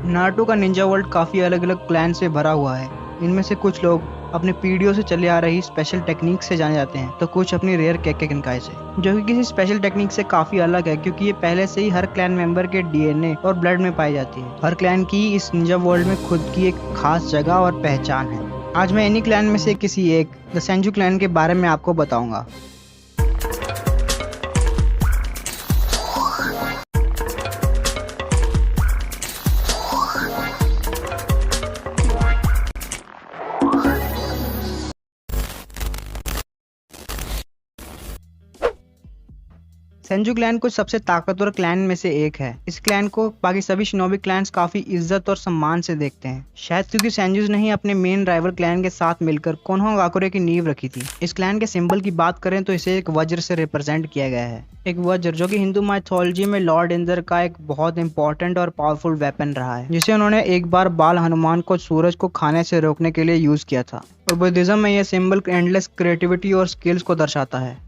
Naruto का Ninja world काफ़ी अलग अलग क्लैन से भरा हुआ है। इनमें से कुछ लोग अपने पीढ़ियों से चले आ रही स्पेशल टेक्निक से जाने जाते हैं, तो कुछ अपनी रेयर केके किनकाई से, जो कि किसी स्पेशल टेक्निक से काफ़ी अलग है, क्योंकि ये पहले से ही हर क्लैन मेंबर के डीएनए और ब्लड में पाई जाती है। हर क्लैन की इस निंजा वर्ल्ड में खुद की एक खास जगह और पहचान है। आज मैं इन्हीं क्लैन में से किसी एक द सेंजू क्लैन के बारे में आपको बताऊंगा। सेंजू क्लैन कुछ सबसे ताकतवर क्लैन में से एक है। इस क्लैन को बाकी सभी शिनोबी क्लैन्स काफी इज्जत और सम्मान से देखते हैं, शायद क्योंकि सेंजूज ने ही अपने मेन राइवल क्लैन के साथ मिलकर कोनोहागाकुरे की नींव रखी थी। इस क्लैन के सिंबल की बात करें तो इसे एक वज्र से रिप्रेजेंट किया गया है। एक वज्र जो कि हिंदू माइथोलॉजी में लॉर्ड इंद्र का एक बहुत इंपॉर्टेंट और पावरफुल वेपन रहा है, जिसे उन्होंने एक बार बाल हनुमान को सूरज को खाने से रोकने के लिए यूज किया था। और बुद्धिज्म में यह सिंबल एंडलेस क्रिएटिविटी और स्किल्स को दर्शाता है।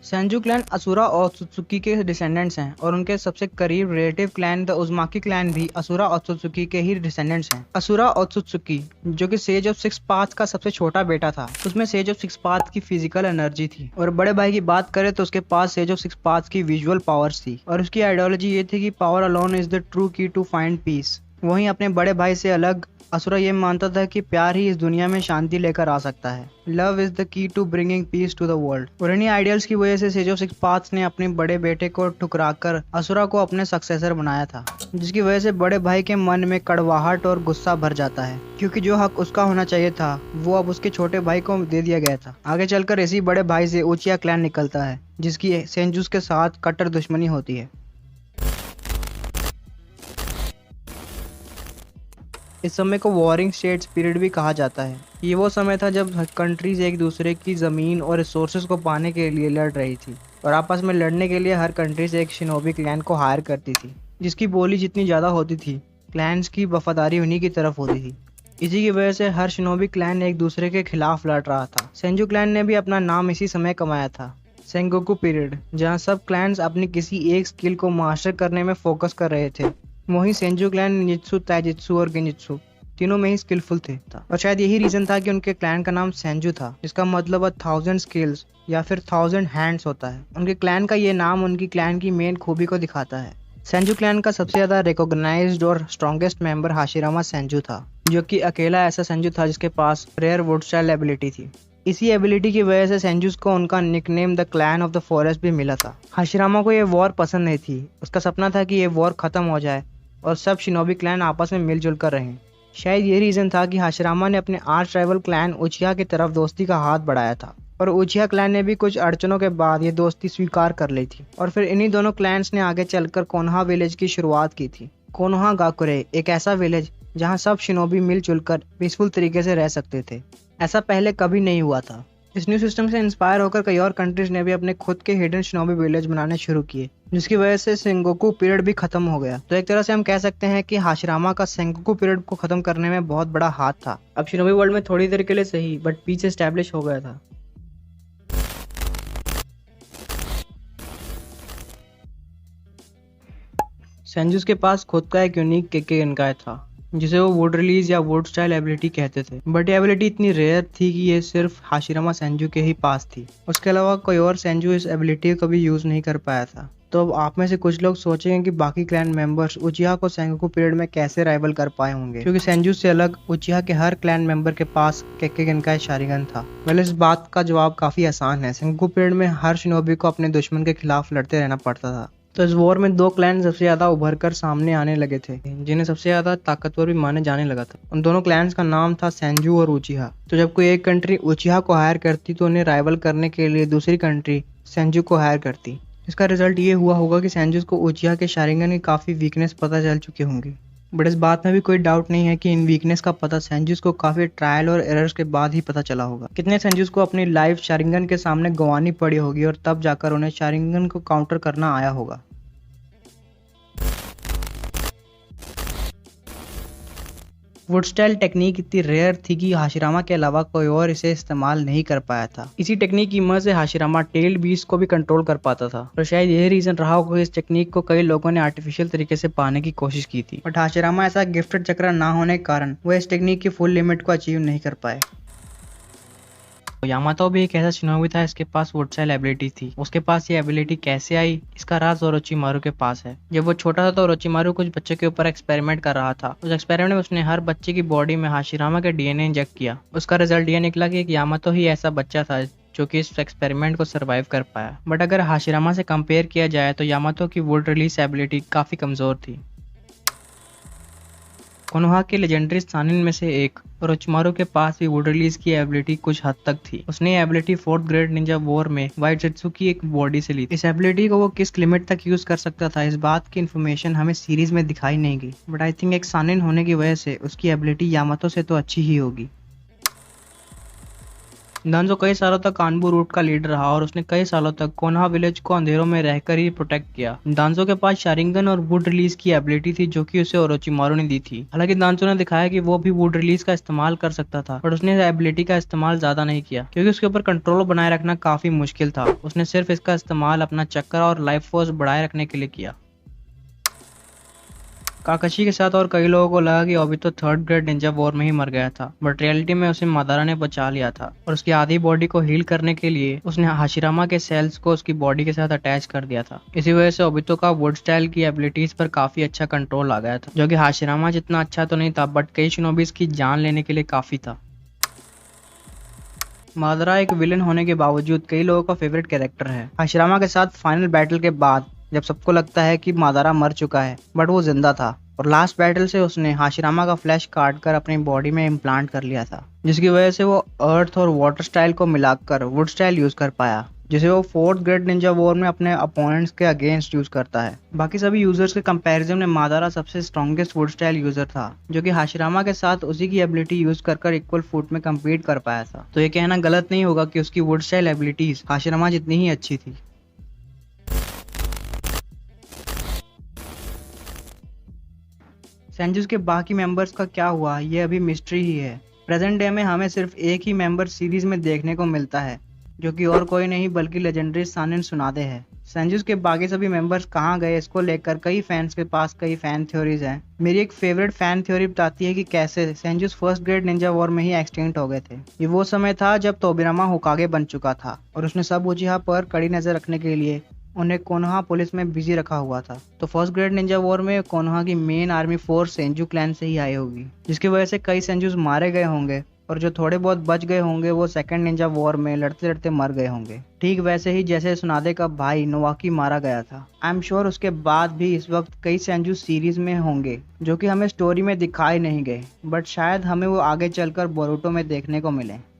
सेंजू क्लैन असुरा ओत्सुत्सुकी के डिसेंडेंट्स हैं और उनके सबसे करीब relative clan the Uzumaki clan भी असुरा ओत्सुत्सुकी के ही डिसेंडेंट्स हैं। असुरा ओत्सुत्सुकी जो कि सेज ऑफ सिक्स पाथ का सबसे छोटा बेटा था, उसमें सेज ऑफ सिक्स पाथ की फिजिकल एनर्जी थी, और बड़े भाई की बात करें तो उसके पास सेज ऑफ सिक्स पाथ की विजुअल पावर्स थी, और उसकी आइडियोलॉजी ये थी कि power alone is the true की टू फाइंड पीस। वहीं अपने बड़े भाई से अलग असुरा ये मानता था कि प्यार ही इस दुनिया में शांति लेकर आ सकता है। Love is the key to bringing peace to the world. और इन्हीं आइडियल्स की वजह से सेज ऑफ सिक्स पाथ्स ने अपने बड़े बेटे को ठुकराकर असुरा को अपने सक्सेसर बनाया था, जिसकी वजह से बड़े भाई के मन में कड़वाहट और गुस्सा भर जाता है, क्योंकि जो हक उसका होना चाहिए था वो अब उसके छोटे भाई को दे दिया गया था। आगे चलकर इसी बड़े भाई से उचिया क्लैन निकलता है, जिसकी सेंजूस के साथ कट्टर दुश्मनी होती है। इस समय को वॉरिंग स्टेट्स पीरियड भी कहा जाता है। ये वो समय था जब कंट्रीज एक दूसरे की ज़मीन और रिसोर्सेज को पाने के लिए लड़ रही थी, और आपस में लड़ने के लिए हर कंट्री से एक शिनोबी क्लैन को हायर करती थी, जिसकी बोली जितनी ज़्यादा होती थी क्लैन्स की वफादारी उन्हीं की तरफ होती थी। इसी की वजह से हर शिनोबी क्लैन एक दूसरे के खिलाफ लड़ रहा था। सेंजू क्लैन ने भी अपना नाम इसी समय कमाया था, सेंगोकू पीरियड, जहाँ सब क्लैन्स अपनी किसी एक स्किल को मास्टर करने में फोकस कर रहे थे। वहीं सेंजू क्लैन निंजित्सु, ताइजित्सु और गेंजित्सु तीनों में ही स्किलफुल थे, और शायद यही रीजन था कि उनके क्लैन का नाम सेंजू था, जिसका मतलब 1000 स्किल्स या फिर 1000 हैंड्स होता है। उनके क्लैन का ये नाम उनकी क्लैन की मेन खूबी को दिखाता है। सेंजू क्लैन का सबसे ज्यादा रिकॉग्नाइज्ड और स्ट्रॉन्गेस्ट मेंबर हाशिरामा सेंजू था, जो कि अकेला ऐसा सेंजू था जिसके पास रेयर वुड स्टाइल एबिलिटी थी। इसी एबिलिटी की वजह से सेंजूस को उनका nickname the clan of the forest भी मिला था। हाशिरामा को ये वॉर पसंद नहीं थी। उसका सपना था कि ये वॉर खत्म हो जाए और सब शिनोबी क्लैन आपस में मिलजुल कर रहें। शायद ये रीजन था कि हाशिरामा ने अपने आर्च राइवल क्लैन उचिया की तरफ दोस्ती का हाथ बढ़ाया था, और उचिया क्लैन ने भी कुछ अड़चनों के बाद ये दोस्ती स्वीकार कर ली थी, और फिर इन्हीं दोनों क्लैन्स ने आगे चलकर कोनोहा विलेज की शुरुआत की थी। कोनोहागाकुरे एक ऐसा विलेज जहाँ सब शिनोबी मिलजुल कर पीसफुल तरीके से रह सकते थे। ऐसा पहले कभी नहीं हुआ था। इस न्यू सिस्टम से इंस्पायर होकर कई और कंट्रीज ने भी अपने खुद के हिडन शिनोबी विलेज बनाने शुरू किए, जिसकी वजह से सेंगोकू पीरियड भी खत्म हो गया। तो एक तरह से हम कह सकते हैं कि हाशिरामा का सेंगोकू पीरियड को खत्म करने में बहुत बड़ा हाथ था। अब शिनोबी वर्ल्ड में थोड़ी देर के लिए सही, बट पीस एस्टैब्लिश हो गया था। सेंजूस के पास खुद का एक यूनिक केके इनकाय था, जिसे वो वुड रिलीज या वुड स्टाइल एबिलिटी कहते थे, बट ये एबिलिटी इतनी रेयर थी कि ये सिर्फ हाशिरामा सेंजू के ही पास थी। उसके अलावा कोई और सेंजू इस एबिलिटी को कभी यूज नहीं कर पाया था। तो अब आप में से कुछ लोग सोचेंगे कि बाकी क्लैन मेंबर्स उचिहा को सेंगोकू पीरियड में कैसे राइवल कर पाए होंगे, क्योंकि सेंजू से अलग उचिहा के हर क्लैन मेंबर के पास केके गिनकाई शारिगन था। वेल, इस बात का जवाब काफी आसान है। सेंगोकू पीरियड में हर शिनोबी को अपने दुश्मन के खिलाफ लड़ते रहना पड़ता था। तो इस वॉर में दो क्लैन सबसे ज्यादा उभर कर सामने आने लगे थे, जिन्हें सबसे ज्यादा ताकतवर भी माने जाने लगा था। उन दोनों क्लैन्स का नाम था सेंजू और उचिहा। तो जब कोई एक कंट्री उचिहा को हायर करती तो उन्हें राइवल करने के लिए दूसरी कंट्री सेंजू को हायर करती। इसका रिजल्ट ये हुआ होगा कि सेंजूस को उचिहा के शारिंगन की काफी वीकनेस पता चल चुकी होंगी, बट इस बात में भी कोई डाउट नहीं है कि इन वीकनेस का पता सेंजूस को काफी ट्रायल और एरर्स के बाद ही पता चला होगा। कितने सेंजूस को अपनी लाइफ शारिंगन के सामने गंवानी पड़ी होगी और तब जाकर उन्हें शारिंगन को काउंटर करना आया होगा। वुड स्टाइल टेक्निक इतनी रेयर थी कि हाशिरामा के अलावा कोई और इसे इस्तेमाल नहीं कर पाया था। इसी टेक्निक की मदद से हाशिरामा टेल बीस्ट को भी कंट्रोल कर पाता था और शायद यही रीजन रहा होगा कि इस टेक्निक को कई लोगों ने आर्टिफिशियल तरीके से पाने की कोशिश की थी, बट हाशिरामा ऐसा गिफ्टेड चक्र ना होने के कारण वो इस टेक्निक की फुल लिमिट को अचीव नहीं कर पाए। यामातो भी एक ऐसा शिनोबी था इसके पास वुड स्टाइल एबिलिटी थी। उसके पास ये एबिलिटी कैसे आई, इसका राज ओरोचिमारू के पास है। जब वो छोटा था तो ओरोचिमारू कुछ बच्चों के ऊपर एक्सपेरिमेंट कर रहा था। उस एक्सपेरिमेंट में उसने हर बच्चे की बॉडी में हाशिरामा के डीएनए इंजेक्ट किया। उसका रिजल्ट ये निकला कि एक यामातो ही ऐसा बच्चा था जो कि इस एक्सपेरिमेंट को सरवाइव कर पाया। बट अगर हाशिरामा से कंपेयर किया जाए तो यामातो की वुड रिलीज एबिलिटी काफी कमजोर थी। कोनोहा के लेजेंडरी सानिन में से एक ओरोचिमारू के पास भी वुड रिलीज की एबिलिटी कुछ हद तक थी। उसने ये ability fourth grade Ninja war में वाइट जेत्सु की एक बॉडी से ली। इस एबिलिटी को वो किस लिमिट तक यूज कर सकता था इस बात की इन्फॉर्मेशन हमें सीरीज में दिखाई नहीं गई, बट आई थिंक एक सानिन होने की वजह से उसकी एबिलिटी यामातो से तो अच्छी ही होगी। दांजो कई सालों तक कानबू रूट का लीडर रहा और उसने कई सालों तक कोनोहा विलेज को अंधेरों में रहकर ही प्रोटेक्ट किया। दांजो के पास शारिंगन और वुड रिलीज की एबिलिटी थी जो कि उसे ओरोचिमारू ने दी थी। हालांकि दांजो ने दिखाया कि वो भी वुड रिलीज का इस्तेमाल कर सकता था, बट उसने एबिलिटी का इस्तेमाल ज्यादा नहीं किया क्योंकि उसके ऊपर कंट्रोल बनाए रखना काफी मुश्किल था। उसने सिर्फ इसका इस्तेमाल अपना चक्कर और लाइफ फोर्स बढ़ाए रखने के लिए किया। काकाशी के साथ और कई लोगों को लगा कि Obito third grade Ninja war में ही मर गया था, बट रियलिटी में उसे मादारा ने बचा लिया था और उसकी आधी बॉडी को हील करने के लिए उसने हाशिरामा के सेल्स को उसकी बॉडी के साथ अटैच कर दिया था। इसी वजह से ओबितो का वुड स्टाइल की एबिलिटीज पर काफी अच्छा कंट्रोल आ गया था, जो कि हाशिरामा जितना अच्छा तो नहीं था बट कई शिनोबीज की जान लेने के लिए काफी था। मादारा एक विलन होने के बावजूद कई लोगों का फेवरेट कैरेक्टर है। हाशिरामा के साथ फाइनल बैटल के बाद जब सबको लगता है कि मादारा मर चुका है, बट वो जिंदा था और लास्ट बैटल से उसने हाशिरामा का फ्लैश काट कर अपनी बॉडी में इम्प्लांट कर लिया था, जिसकी वजह से वो अर्थ और वाटर स्टाइल को मिलाकर वुड स्टाइल यूज कर पाया, जिसे वो फोर्थ ग्रेड निंजा वॉर में अपने अपोनेंट्स के अगेंस्ट यूज करता है। बाकी सभी यूजर्स के कंपैरिजन में मादारा सबसे स्ट्रॉन्गेस्ट वुड स्टाइल यूजर था, जो कि हाशिरामा के साथ उसी की एबिलिटी यूज कर इक्वल फुट में कम्पीट कर पाया था। तो ये कहना गलत नहीं होगा कि उसकी वुड स्टाइल एबिलिटीज हाशिरामा जितनी ही अच्छी थी। सेंजुस के बाकी मेंबर्स का क्या हुआ ये अभी मिस्ट्री ही है। प्रेजेंट डे में हमें सिर्फ एक ही मेंबर सीरीज में देखने को मिलता है, जो कि और कोई नहीं बल्कि लेजेंडरी सानिन सुनादे है। सेंजुस के बाकी सभी मेंबर्स कहाँ गए इसको लेकर कई फैंस के पास कई फैन थ्योरीज हैं। मेरी एक फेवरेट फैन थ्योरी बताती है कि कैसे सेंजुस फर्स्ट ग्रेड निंजा वॉर में ही एक्सटिंक्ट हो गए थे। ये वो समय था जब तोबिरामा होकागे बन चुका था और उसने सब उचिहा पर कड़ी नजर रखने के लिए उन्हें कोनोहा पुलिस में बिजी रखा हुआ था। तो फर्स्ट ग्रेड निंजा वॉर में कोनोहा की main army force Senju clan से ही आई होगी, जिसकी वजह से कई सेंजूस मारे गए होंगे और जो थोड़े बहुत बच गए होंगे वो सेकंड निंजा वॉर में लड़ते लड़ते मर गए होंगे, ठीक वैसे ही जैसे सुनादे का भाई नोवाकी मारा गया था। आई एम श्योर उसके बाद भी इस वक्त कई सेंजू सीरीज में होंगे जो कि हमें स्टोरी में दिखाई नहीं गए, बट शायद हमें वो आगे चलकर बोरुटो में देखने को मिले।